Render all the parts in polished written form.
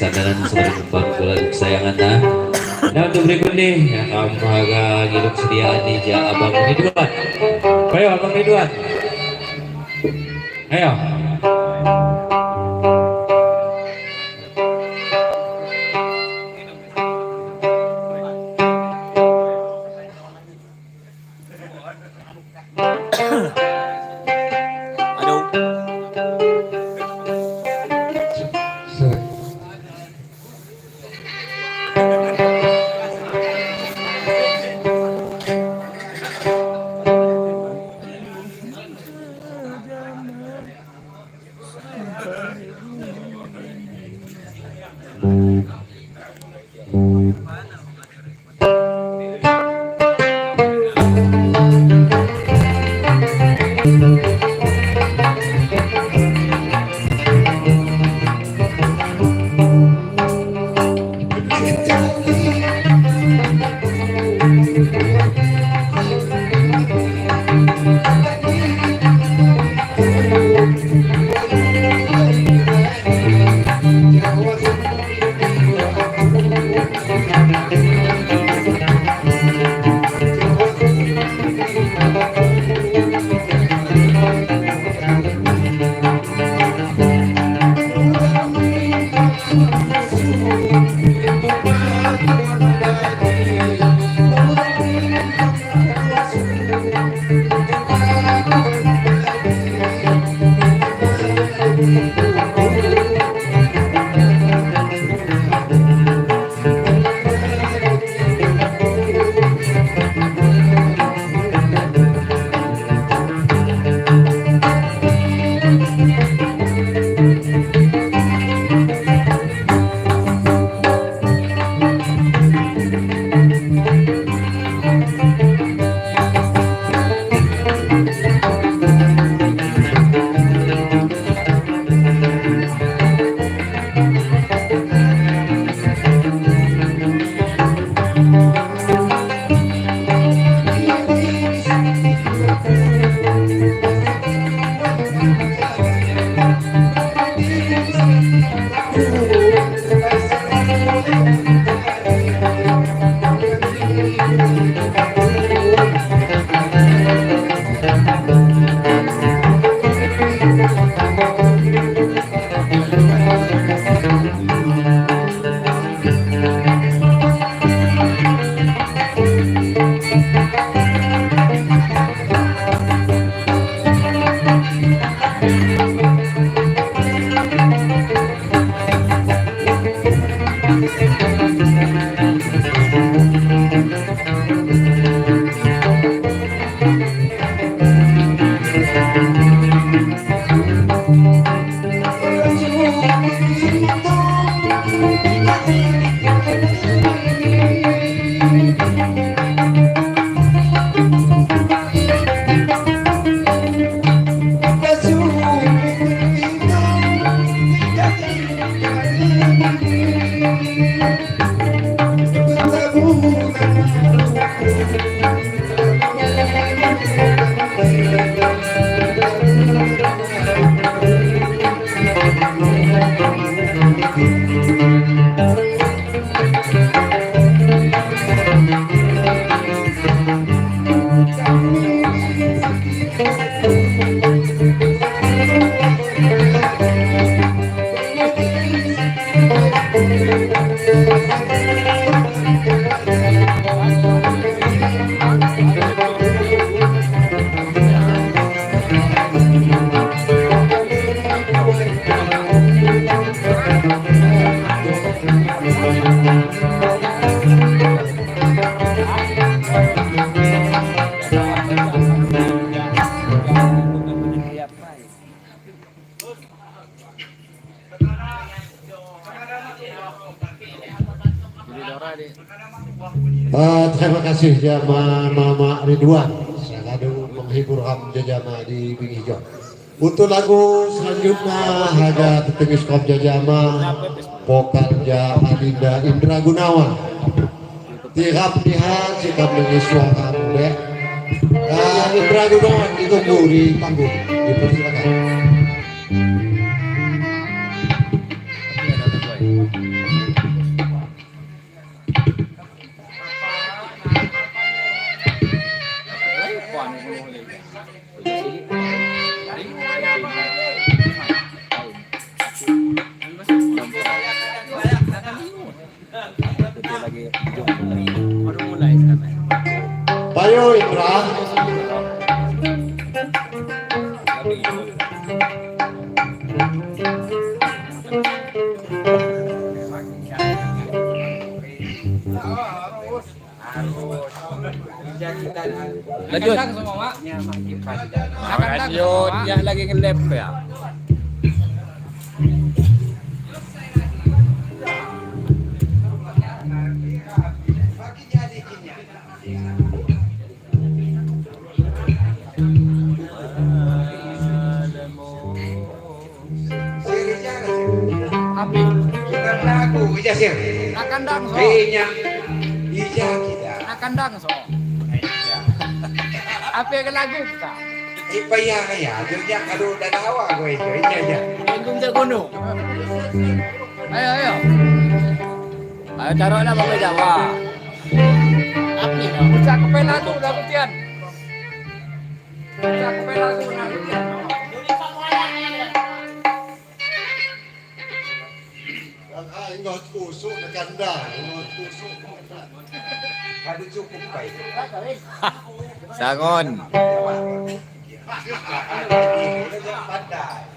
Sandaran sebagai bola kesayangan nah. Nah untuk berikut nih yang agak hidup sediaan nih Abang Ridwan. Ayo Abang Ridwan. Ayo. Terima kasih Jama Mama Ridwan selalu menghibur Hamja Jama di Bing Hijau. Untuk lagu selanjutnya ada tetengis Hamja Jama vokalnya Adinda Indra Gunawan. Tirap lihat sikap dengan suara muda. Indra Gunawan ditunggu di panggung. Dipersilakan. Payo Indra. Lanjut. Lanjut, yang lagi nge-lap ya. Api. Lagu ija sih. Nakandang so. Kayaknya ija kita. Nakandang so. Api ke lagu kita. Ipaya kaya, dia kalau dah tawa gue itu ija aja. Tunggu jagono. Ayo ayo. Ayo taruhlah Bapak Jawa. Api dah. Ucap kepala tu dah kutian. Ucap kepala tu dah kutian. Ingat kusuk nakanda, ingat kusuk. Ada cukup baik. Sangon. Pandai.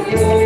Kau